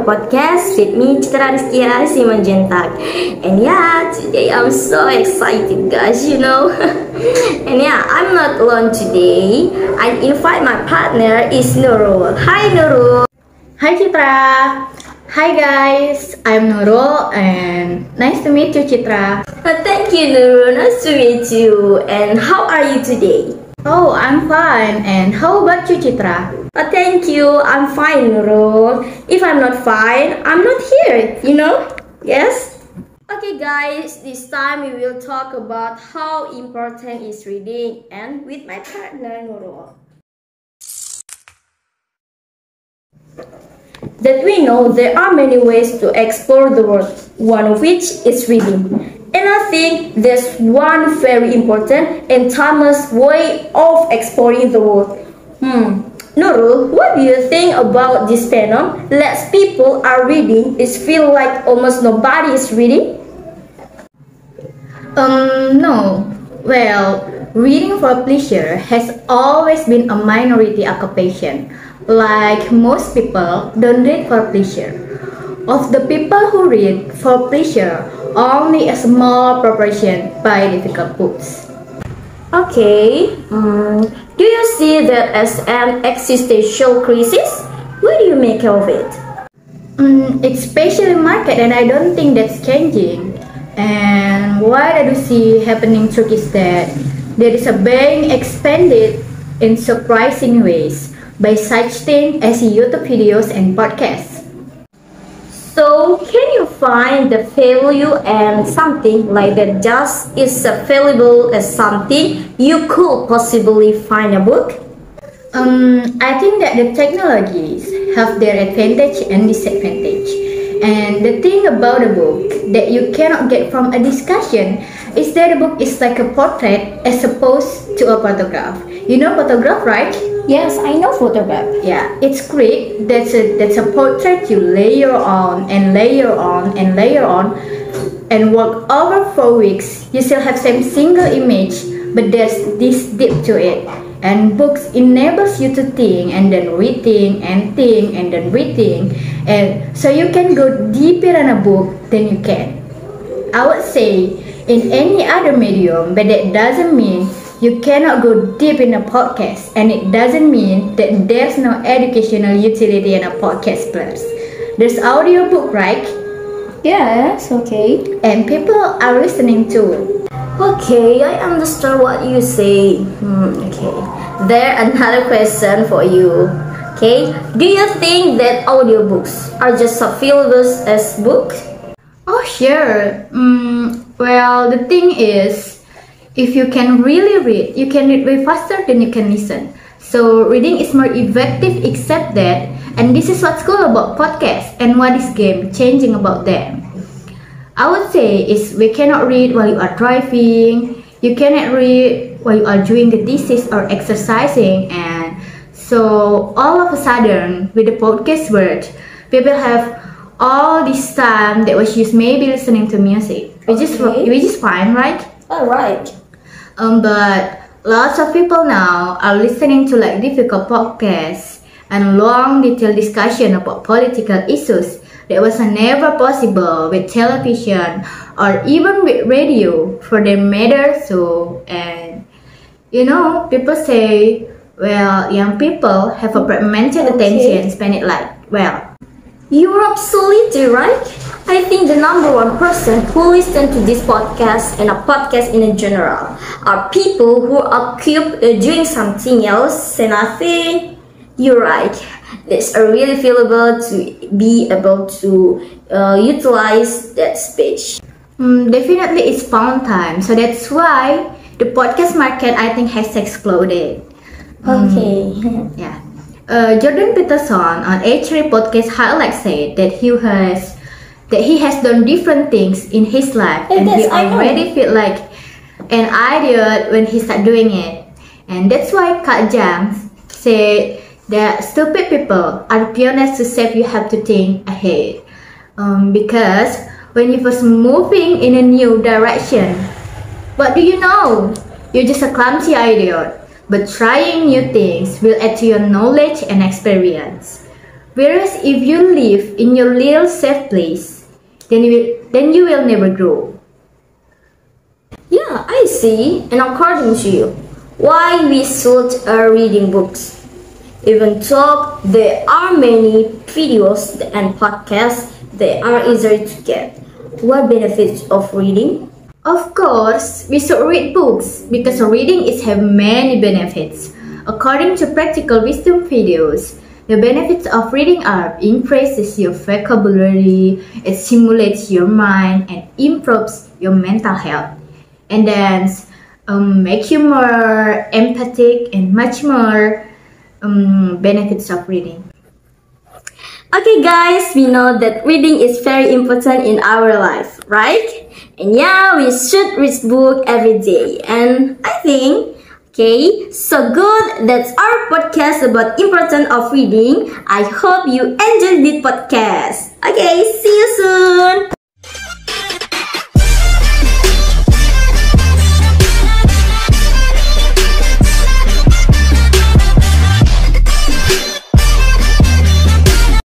podcast with me, Citra, Ryskia, Simanjuntak. And yeah, today I'm so excited, guys, And yeah, I'm not alone today. I invite my partner is Nurul. Hi, Nurul. Hi Citra. Hi guys, I'm Nurul and nice to meet you Citra. Thank you, Nurul. Nice to meet you. And how are you today? Oh, I'm fine. And how about you Citra? Thank you. I'm fine, Nurul. If I'm not fine, I'm not here, Yes? Okay guys, this time we will talk about how important is reading and with my partner Nurul. That we know there are many ways to explore the world, one of which is reading. And I think there's one very important and timeless way of exploring the world. Nurul, what do you think about this phenomenon? Less people are reading, it feels like almost nobody is reading? No. Well, reading for pleasure has always been a minority occupation. Like most people don't read for pleasure. Of the people who read for pleasure, only a small proportion buy difficult books. Okay, do you see that as an existential crisis? What do you make of it? It's especially market and I don't think that's changing. And what I do see happening through is that there is a being expanded in surprising ways by such things as YouTube videos and podcasts. So, can you find the value and something like that just is available as something you could possibly find a book? I think that the technologies have their advantage and disadvantage. And the thing about a book that you cannot get from a discussion is that a book is like a portrait as opposed to a photograph. You know photograph, right? Yes, I know photograph. Yeah, it's great. That's a portrait you layer on and layer on and layer on and work over 4 weeks. You still have same single image, but there's this depth to it. And books enables you to think and then rethink and think and then rethink, and so you can go deeper in a book than you can, I would say, in any other medium. But that doesn't mean you cannot go deep in a podcast, and it doesn't mean that there's no educational utility in a podcast plus. There's audiobook, right? Yes, okay. And people are listening to. Okay, I understand what you say. Okay. There another question for you. Okay, do you think that audiobooks are just available as books? Oh sure. Well, the thing is, if you can really read, you can read way faster than you can listen. So reading is more effective, except that, and this is what's cool about podcasts and what is game changing about them. I would say is we cannot read while you are driving, you cannot read while you are doing the dishes or exercising, and so all of a sudden with the podcast world, people have all this time that was used maybe listening to music, which is fine, right? Alright. But lots of people now are listening to like difficult podcasts and long detailed discussion about political issues that was never possible with television or even with radio for that matter. So, and people say, well, young people have a fragmented attention, spend it like, well. You're absolutely right. I think the number one person who listen to this podcast and a podcast in general are people who are occupied doing something else, and I think you're right. It's really valuable to be able to utilize that space. Definitely it's fun time, so that's why the podcast market I think has exploded. Okay. Yeah. Jordan Peterson on H3 podcast highlight said that he has done different things in his life, and he already feel like an idiot when he start doing it. And that's why Kak Jang said that stupid people are pioneers to save you have to think ahead. Because when you first moving in a new direction, what do you know? You're just a clumsy idiot. But trying new things will add to your knowledge and experience. Whereas if you live in your little safe place, then you will never grow. Yeah, I see. And according to you, why we should reading books? Even though there are many videos and podcasts, they are easier to get. What benefits of reading? Of course, we should read books because reading is have many benefits. According to practical wisdom videos, the benefits of reading are increases your vocabulary, it stimulates your mind and improves your mental health. And then make you more empathic and much more benefits of reading. Okay guys, we know that reading is very important in our life, right? And yeah, we should read book every day. And I think, okay, so good. That's our podcast about importance of reading. I hope you enjoyed this podcast. Okay, see you soon.